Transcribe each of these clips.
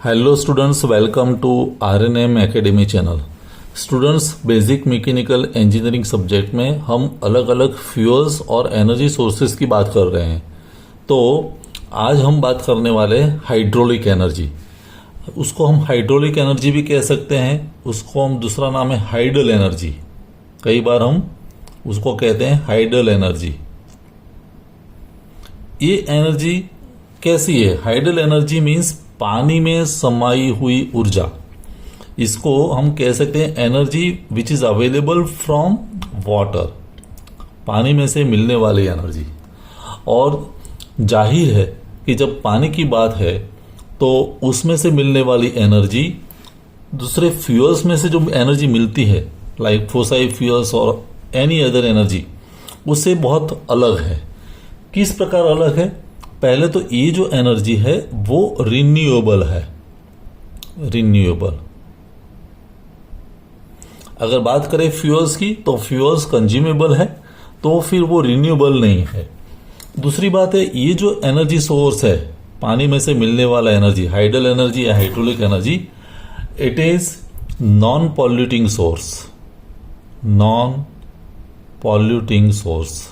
Hello students, welcome to RNM academy channel. Students, basic mechanical engineering subject में हम अलग अलग फ्यूल्स और एनर्जी सोर्सेज की बात कर रहे हैं। तो आज हम बात करने वाले हाइड्रोलिक एनर्जी। उसको हम हाइड्रोलिक एनर्जी भी कह सकते हैं, उसको हम दूसरा नाम है हाइडल एनर्जी। कई बार हम उसको कहते हैं हाइडल एनर्जी। ये एनर्जी कैसी है? हाइडल एनर्जी मीन्स पानी में समाई हुई ऊर्जा। इसको हम कह सकते हैं energy which is available from water, पानी में से मिलने वाली एनर्जी। और जाहिर है कि जब पानी की बात है तो उसमें से मिलने वाली एनर्जी दूसरे फ्यूल्स में से जो एनर्जी मिलती है, लाइक फोसाइल फ्यूल्स और एनी अदर एनर्जी, उससे बहुत अलग है। किस प्रकार अलग है? पहले तो ये जो एनर्जी है वो रिन्यूएबल है। रिन्यूएबल, अगर बात करें फ्यूल्स की तो फ्यूल्स कंज्यूमेबल है, तो फिर वो रिन्यूएबल नहीं है। दूसरी बात है, ये जो एनर्जी सोर्स है पानी में से मिलने वाला एनर्जी, हाइडल एनर्जी या hydraulic energy, it is non polluting source. Non polluting source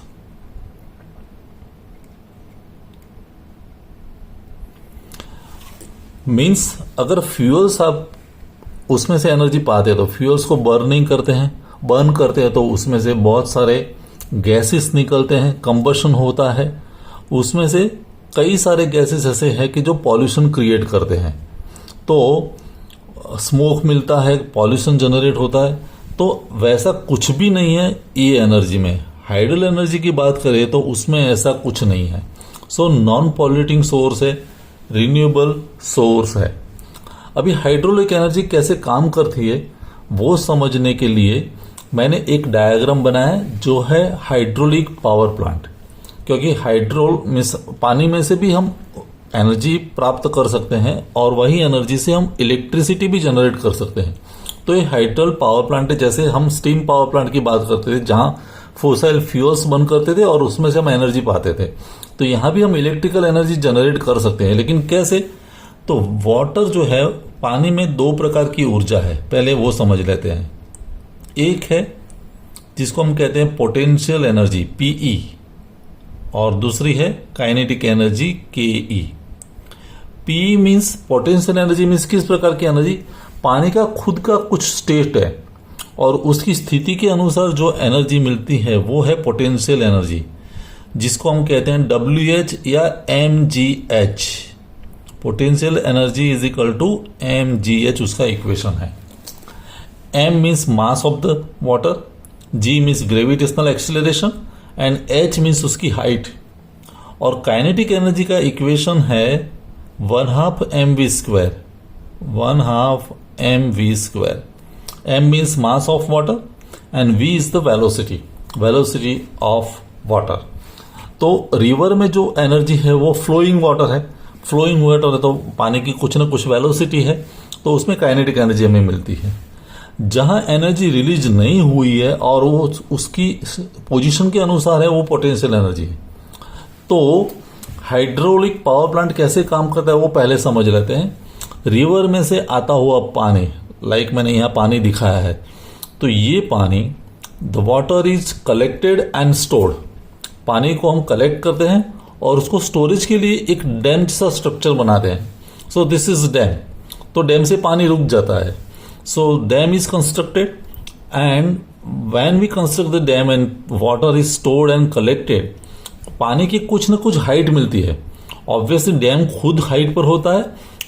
means अगर फ्यूल्स आप उसमें से एनर्जी पाते हैं तो फ्यूल्स को बर्न नहीं करते हैं, बर्न करते हैं तो उसमें से बहुत सारे गैसेस निकलते हैं, कंबशन होता है। उसमें से कई सारे गैसेस ऐसे हैं कि जो पॉल्यूशन क्रिएट करते हैं, तो स्मोक मिलता है, पॉल्यूशन जनरेट होता है। तो वैसा कुछ भी नहीं है ये एनर्जी में। हाइडल एनर्जी की बात करें तो उसमें ऐसा कुछ नहीं है। सो नॉन पॉल्यूटिंग सोर्स है, रिन्यूएबल सोर्स है। अभी हाइड्रोलिक एनर्जी कैसे काम करती है वो समझने के लिए मैंने एक डायग्राम बनाया जो है हाइड्रोलिक पावर प्लांट। क्योंकि हाइड्रोल मीन्स पानी में से भी हम एनर्जी प्राप्त कर सकते हैं और वही एनर्जी से हम इलेक्ट्रिसिटी भी जनरेट कर सकते हैं। तो ये हाइड्रोल पावर प्लांट है। जैसे हम स्टीम पावर प्लांट की बात करते थे जहां फोसाइल फ्यूल्स बर्न करते थे और उसमें से हम एनर्जी पाते थे, तो यहां भी हम इलेक्ट्रिकल एनर्जी जनरेट कर सकते हैं। लेकिन कैसे? तो वाटर जो है, पानी में दो प्रकार की ऊर्जा है, पहले वो समझ लेते हैं। एक है जिसको हम कहते हैं पोटेंशियल एनर्जी पीई, और दूसरी है kinetic energy KE. PE means potential energy means किस प्रकार की एनर्जी? पानी का खुद का कुछ स्टेट है और उसकी स्थिति के अनुसार जो एनर्जी मिलती है वो है पोटेंशियल एनर्जी, जिसको हम कहते हैं WH या mgh। Potential energy is equal to mgh, उसका इक्वेशन है। m means mass of the water, g means gravitational acceleration and h means उसकी हाइट। और काइनेटिक एनर्जी का इक्वेशन है 1/2 mv square. 1/2 mv square. m means mass of water and v is the velocity of water. तो river में जो energy है वो flowing water है। फ्लोइंग वाटर है तो पानी की कुछ ना कुछ वेलोसिटी है, तो उसमें काइनेटिक एनर्जी हमें मिलती है। जहां एनर्जी रिलीज नहीं हुई है और वो उसकी पोजीशन के अनुसार है, वो पोटेंशियल एनर्जी है। तो हाइड्रोलिक पावर प्लांट कैसे काम करता है वो पहले समझ लेते हैं। रिवर में से आता हुआ पानी, लाइक मैंने यहां पानी दिखाया है, तो ये पानी, the water is collected and stored. पानी को हम कलेक्ट करते हैं और उसको स्टोरेज के लिए एक डैम सा स्ट्रक्चर बनाते हैं। So this is dam. तो डैम से पानी रुक जाता है। So dam is constructed and when we construct the dam and water is stored and collected, पानी की कुछ न कुछ हाइट मिलती है। ऑब्वियसली डैम खुद हाइट पर होता है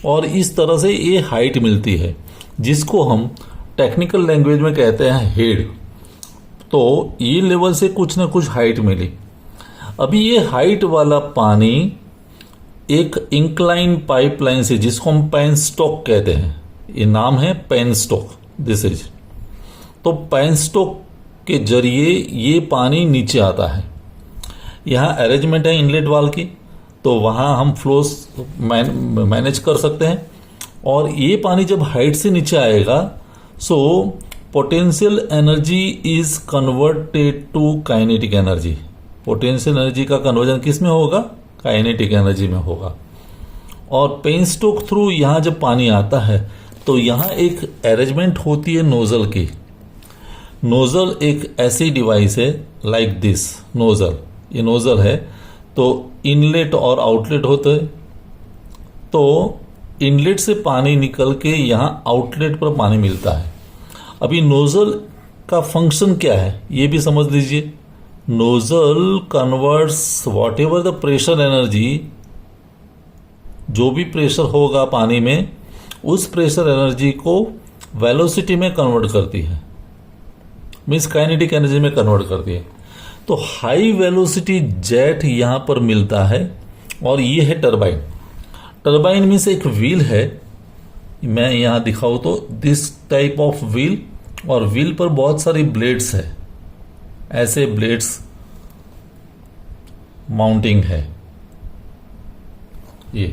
और इस तरह से ये हाइट मिलती है, जिसको हम टेक्निकल लैंग्वेज में कहते हैं हेड। तो ये लेवल से कुछ न कुछ हाइट मिली। अभी ये हाइट वाला पानी एक इंक्लाइन पाइपलाइन से, जिसको हम पेनस्टॉक कहते हैं, ये नाम है पेनस्टॉक, दिस इज। तो पेनस्टॉक के जरिए ये पानी नीचे आता है। यहाँ अरेंजमेंट है इनलेट वाल की, तो वहां हम फ्लोस मैनेज कर सकते हैं। और ये पानी जब हाइट से नीचे आएगा, so potential energy is converted to kinetic energy. Potential energy का कन्वर्जन किस में होगा? काइनेटिक एनर्जी में होगा। और पेनस्टोक थ्रू यहाँ जब पानी आता है तो यहाँ एक अरेंजमेंट होती है नोजल की। नोजल एक ऐसी डिवाइस है लाइक दिस नोजल, ये नोजल है, तो इनलेट और आउटलेट होते हैं। तो इनलेट से पानी निकल के यहाँ आउटलेट पर पानी मिलता है। अभी नोजल का फंक्शन क्या है ये भी समझ लीजिए। Nozzle converts what ever the pressure energy, जो भी प्रेशर होगा पानी में उस प्रेशर एनर्जी को वेलोसिटी में कन्वर्ट करती है, मीन्स काइनेटिक एनर्जी में कन्वर्ट करती है। तो हाई वेलोसिटी जेट यहां पर मिलता है और ये है टरबाइन। टरबाइन मीन्स एक व्हील है, मैं यहां दिखाऊं तो दिस टाइप ऑफ व्हील, और व्हील पर बहुत सारी ब्लेड्स है, ऐसे ब्लेड्स माउंटिंग है ये।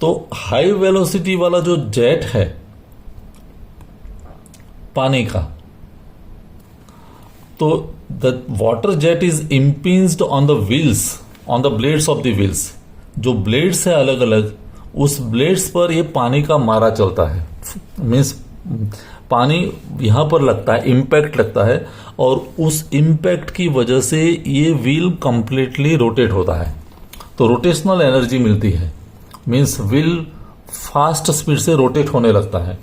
तो हाई वेलोसिटी वाला जो जेट है पानी का, तो the water jet is impinged on the wheels, on the blades of the wheels. जो ब्लेड्स है अलग अलग, उस ब्लेड्स पर ये पानी का मारा चलता है, मीन्स पानी यहां पर लगता है, इम्पैक्ट लगता है, और उस इम्पैक्ट की वजह से ये व्हील कंप्लीटली रोटेट होता है। तो रोटेशनल एनर्जी मिलती है, मीन्स व्हील फास्ट स्पीड से रोटेट होने लगता है।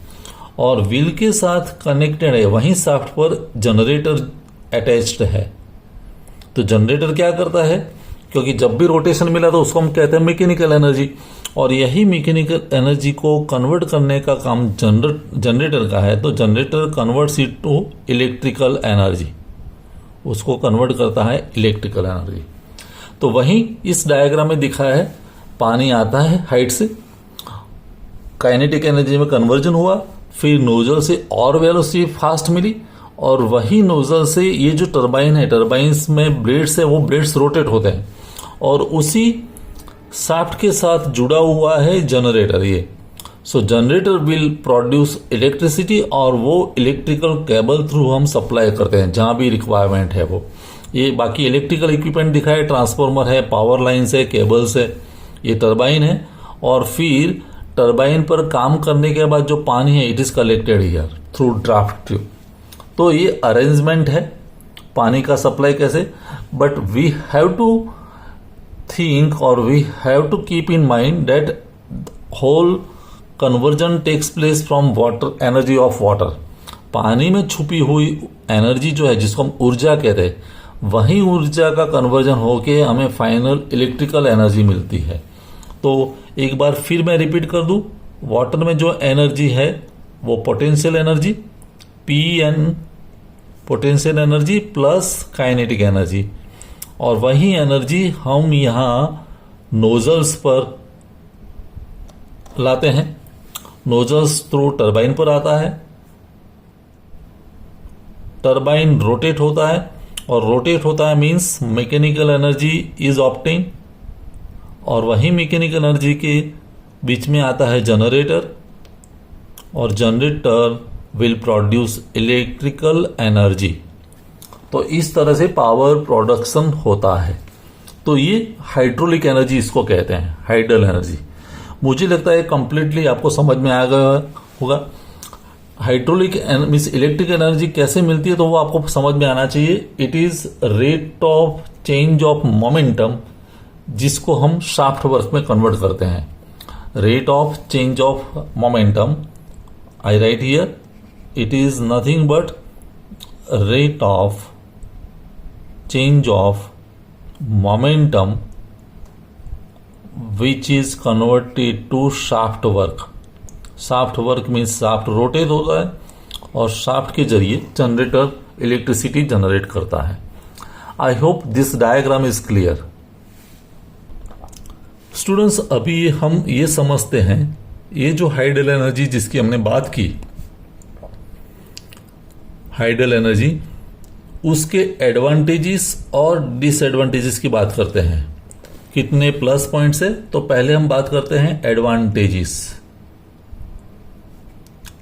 और व्हील के साथ कनेक्टेड है, वहीं शाफ्ट पर जनरेटर अटैच्ड है। तो जनरेटर क्या करता है, क्योंकि जब भी रोटेशन मिला तो उसको हम कहते हैं मैकेनिकल एनर्जी, और यही मैकेनिकल एनर्जी को कन्वर्ट करने का काम जनरेटर का है। तो generator converts it to electrical energy, उसको कन्वर्ट करता है इलेक्ट्रिकल एनर्जी। तो वहीं इस डायग्राम में दिखा है, पानी आता है हाइट से, काइनेटिक एनर्जी में कन्वर्जन हुआ, फिर नोजल से और वेलोसिटी फास्ट मिली, और वही नोजल से ये जो टरबाइन है, टरबाइंस में ब्लेड्स है, वो ब्लेड्स रोटेट होते हैं, और उसी शाफ्ट के साथ जुड़ा हुआ है जनरेटर ये। सो जनरेटर विल प्रोड्यूस इलेक्ट्रिसिटी, और वो इलेक्ट्रिकल केबल थ्रू हम सप्लाई करते हैं जहां भी रिक्वायरमेंट है वो। ये बाकी इलेक्ट्रिकल इक्विपमेंट दिखा है, ट्रांसफार्मर है, पावर लाइन्स है, केबल्स है, ये टरबाइन है। और फिर टरबाइन पर काम करने के बाद जो पानी है, it is collected here through draft tube. तो ये अरेंजमेंट है पानी का सप्लाई कैसे, but we have to think और we have to keep in mind that whole conversion takes place from water, energy of water. पानी में छुपी हुई एनर्जी जो है, जिसको हम ऊर्जा कहते हैं, वही ऊर्जा का कन्वर्जन होके हमें फाइनल इलेक्ट्रिकल एनर्जी मिलती है। तो एक बार फिर मैं रिपीट कर दूं, वाटर में जो एनर्जी है वो potential energy, Pn potential energy plus kinetic energy, और वही एनर्जी हम यहाँ नोजल्स पर लाते हैं। नोजल्स थ्रू टरबाइन पर आता है, टरबाइन रोटेट होता है, और रोटेट होता है means mechanical energy is obtain, और वही मैकेनिकल एनर्जी के बीच में आता है जनरेटर, और generator will produce electrical energy. तो इस तरह से पावर प्रोडक्शन होता है। तो ये हाइड्रोलिक एनर्जी इसको कहते हैं, हाइडल एनर्जी। मुझे लगता है कंप्लीटली आपको समझ में आ गया होगा। हाइड्रोलिक मीन्स इलेक्ट्रिक एनर्जी कैसे मिलती है, तो वो आपको समझ में आना चाहिए। It is rate of change of momentum, जिसको हम शाफ्ट वर्क में कन्वर्ट करते हैं। Rate of change of momentum, I right here, it is nothing but rate of change of momentum which is converted to shaft work. shaft work means shaft rotate होता है, और shaft के जरिए generator electricity generate करता है। I hope this diagram is clear. Students, अभी हम ये समझते हैं, ये जो हाइडल एनर्जी जिसकी हमने बात की, हाइडल एनर्जी, उसके एडवांटेजेस और डिसएडवांटेजेस की बात करते हैं। कितने प्लस पॉइंट्स है, तो पहले हम बात करते हैं advantages.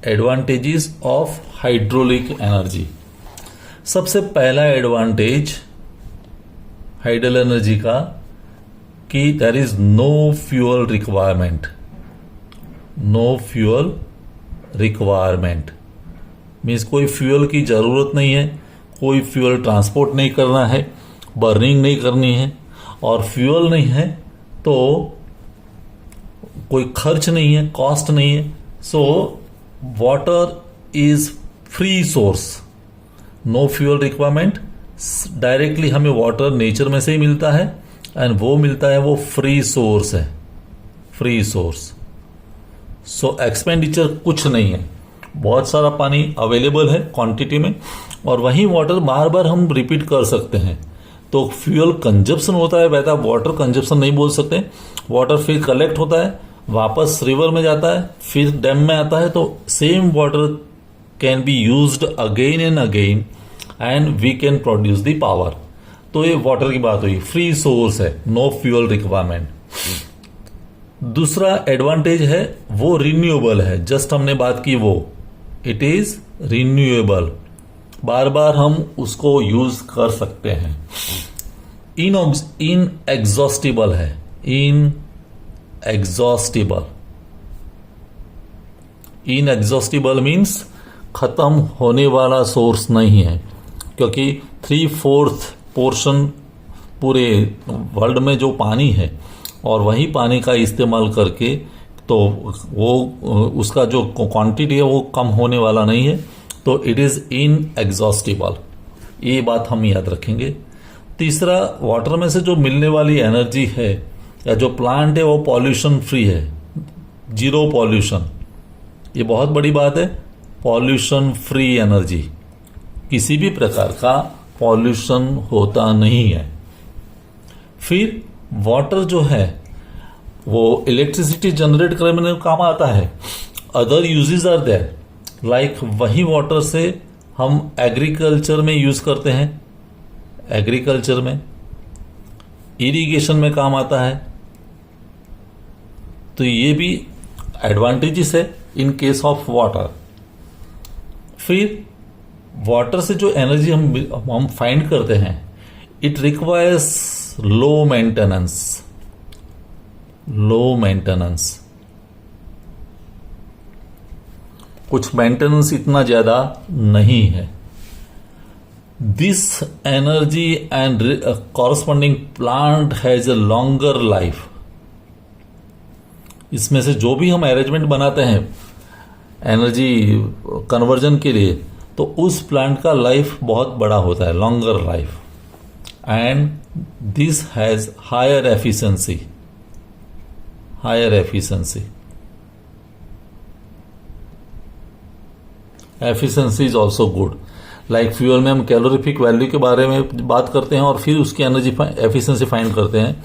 Advantages of hydraulic energy. सबसे पहला एडवांटेज हाइडल एनर्जी का कि there is no fuel requirement. No fuel requirement means कोई फ्यूल की ज़रूरत नहीं है, कोई फ्यूल ट्रांसपोर्ट नहीं करना है, बर्निंग नहीं करनी है, और फ्यूल नहीं है तो कोई खर्च नहीं है, कॉस्ट नहीं है. So water is free source. No fuel requirement. Directly हमें वाटर नेचर में से ही मिलता है एंड वो मिलता है, वो फ्री सोर्स है, फ्री सोर्स. सो एक्सपेंडिचर कुछ नहीं है, बहुत सारा पानी अवेलेबल है क्वांटिटी में, और वही वाटर बार बार हम रिपीट कर सकते हैं. तो फ्यूल कंजप्शन होता है, वैसा वाटर कंजप्शन नहीं बोल सकते. वाटर फिर कलेक्ट होता है, वापस रिवर में जाता है, फिर डैम में आता है, तो same water can be used again and again and we can produce the power. तो ये वाटर की बात हुई, फ्री सोर्स है, नो फ्यूल रिक्वायरमेंट. दूसरा एडवांटेज है वो रिन्यूएबल है. जस्ट हमने बात की वो, इट इज रिन्यूएबल, बार बार हम उसको यूज कर सकते हैं. इन एग्जॉस्टिबल है, inexhaustible. Inexhaustible means खत्म होने वाला सोर्स नहीं है, क्योंकि 3/4 पोर्शन पूरे वर्ल्ड में जो पानी है और वही पानी का इस्तेमाल करके, तो वो उसका जो क्वांटिटी है वो कम होने वाला नहीं है. तो इट इज इन एग्जॉस्टिबल, ये बात हम याद रखेंगे. तीसरा, वाटर में से जो मिलने वाली एनर्जी है या जो प्लांट है वो पॉल्यूशन फ्री है, जीरो पॉल्यूशन. ये बहुत बड़ी बात है, पॉल्यूशन फ्री एनर्जी, किसी भी प्रकार का पॉल्यूशन होता नहीं है. फिर वाटर जो है वो इलेक्ट्रिसिटी जनरेट करने में काम आता है. Other uses are there, like वही वाटर से हम एग्रीकल्चर में यूज करते हैं, एग्रीकल्चर में, इरिगेशन में काम आता है. तो ये भी एडवांटेजेस है इन केस ऑफ वाटर. फिर वाटर से जो एनर्जी हम फाइंड करते हैं, it requires low maintenance, low maintenance. कुछ मेंटेनेंस इतना ज्यादा नहीं है. This energy and corresponding plant has a longer life. इसमें से जो भी हम अरेंजमेंट बनाते हैं एनर्जी कन्वर्जन के लिए, तो उस प्लांट का लाइफ बहुत बड़ा होता है, longer life. And this has higher efficiency, higher efficiency. Efficiency is also good. Like fuel में हम कैलोरीफिक वैल्यू के बारे में बात करते हैं और फिर उसकी एनर्जी एफिशिएंसी फाइंड करते हैं.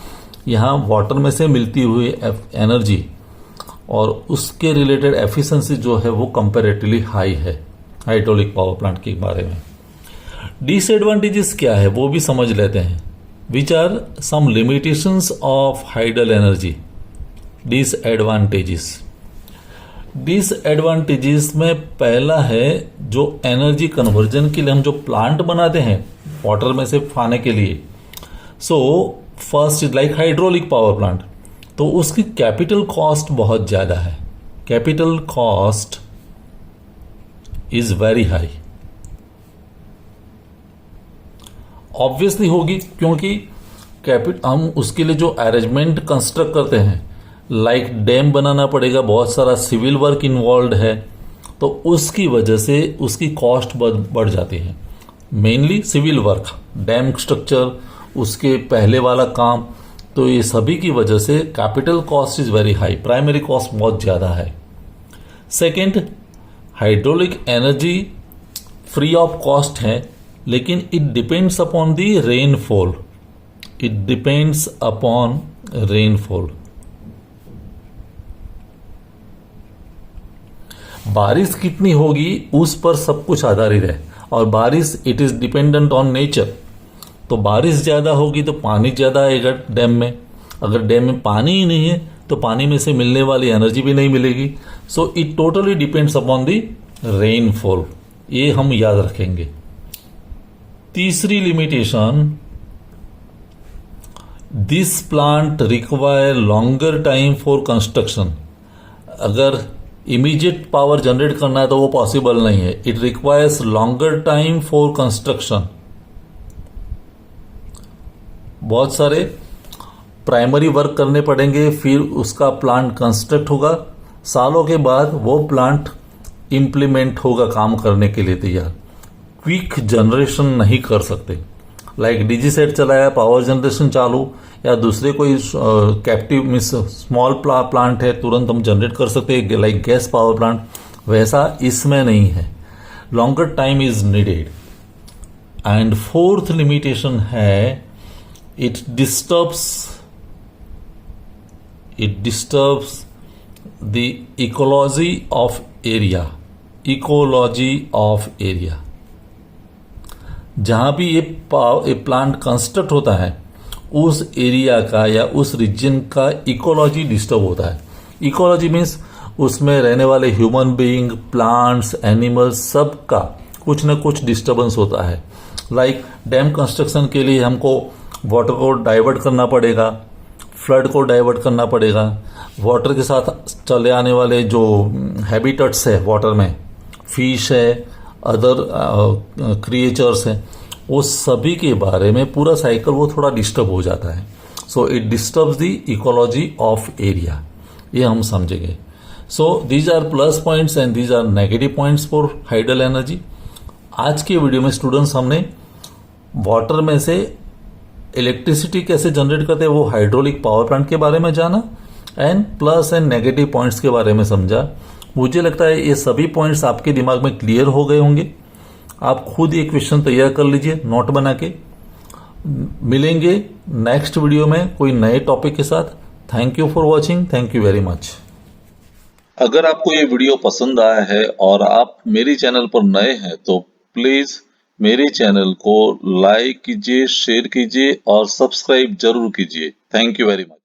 यहाँ वाटर में से मिलती हुई एनर्जी और उसके रिलेटेड एफिशिएंसी जो है वो कंपैरेटिवली हाई है हाइड्रोलिक पावर प्लांट के बारे में. डिसएडवांटेजेस क्या है वो भी समझ लेते हैं. Which are some limitations of hydel energy. Disadvantages, disadvantages में पहला है जो एनर्जी कन्वर्जन के लिए हम जो प्लांट बनाते हैं वाटर में से पाने के लिए. So first is like hydraulic power plant, तो उसकी कैपिटल कॉस्ट बहुत ज्यादा है. Capital cost is very high. Obviously होगी, क्योंकि हम उसके लिए जो अरेंजमेंट कंस्ट्रक्ट करते हैं, लाइक डैम बनाना पड़ेगा, बहुत सारा सिविल वर्क इन्वॉल्व है, तो उसकी वजह से उसकी कॉस्ट बढ़ जाती है. Mainly civil work, dam structure, उसके पहले वाला काम, तो ये सभी की वजह से capital cost is very high, primary cost बहुत ज्यादा है. Second, hydraulic energy free of cost है, लेकिन it depends upon the rainfall. It depends upon rainfall. बारिश कितनी होगी उस पर सब कुछ आधारित है, और बारिश it is dependent on nature. तो बारिश ज्यादा होगी तो पानी ज्यादा आएगा डैम में. अगर डैम में पानी ही नहीं है तो पानी में से मिलने वाली एनर्जी भी नहीं मिलेगी. So it totally depends upon the rainfall. ये हम याद रखेंगे. तीसरी limitation, this plant require longer time for construction. अगर इमीडिएट पावर जनरेट करना है तो वो पॉसिबल नहीं है. It requires longer time for construction. बहुत सारे प्राइमरी वर्क करने पड़ेंगे, फिर उसका प्लांट कंस्ट्रक्ट होगा, सालों के बाद वो प्लांट इम्प्लीमेंट होगा काम करने के लिए तैयार. क्विक जनरेशन नहीं कर सकते. लाइक डीजी सेट चलाया, पावर जनरेशन चालू, या दूसरे कोई कैप्टिव मीन्स स्मॉल प्लांट है, तुरंत हम जनरेट कर सकते हैं लाइक गैस पावर प्लांट. वैसा इसमें नहीं है. Longer time is needed. And fourth limitation है, it disturbs the ecology of area. जहां भी ये प्लांट कंस्ट्रक्ट होता है उस एरिया का या उस रीजन का इकोलॉजी डिस्टर्ब होता है. इकोलॉजी मीन्स उसमें रहने वाले ह्यूमन बीइंग, प्लांट्स, एनिमल्स, सब का कुछ न कुछ डिस्टर्बेंस होता है. लाइक डैम कंस्ट्रक्शन के लिए हमको वाटर को डाइवर्ट करना पड़ेगा, फ्लड को डाइवर्ट करना पड़ेगा. वाटर के साथ चले आने वाले जो हैबिटेट्स है वाटर में, फिश है, अदर क्रिएचर्स है, वो सभी के बारे में पूरा साइकिल वो थोड़ा डिस्टर्ब हो जाता है. So it disturbs the ecology of area. ये हम समझेंगे. So these are plus points and these are negative points for hydel energy. आज के वीडियो में स्टूडेंट्स हमने वाटर में से इलेक्ट्रिसिटी कैसे जनरेट करते हैं वो हाइड्रोलिक पावर प्लांट के बारे में जाना, and plus and negative points के बारे में समझा. मुझे लगता है ये सभी पॉइंट्स आपके दिमाग में क्लियर हो गए होंगे. आप खुद ये क्वेश्चन तैयार कर लीजिए नोट बना के. मिलेंगे नेक्स्ट वीडियो में कोई नए टॉपिक के साथ. Thank you for watching. Thank you very much. अगर आपको ये वीडियो पसंद आया है और आप मेरे चैनल पर नए हैं तो प्लीज मेरे चैनल को लाइक कीजिए, शेयर कीजिए और सब्सक्राइब जरूर कीजिए. Thank you very much.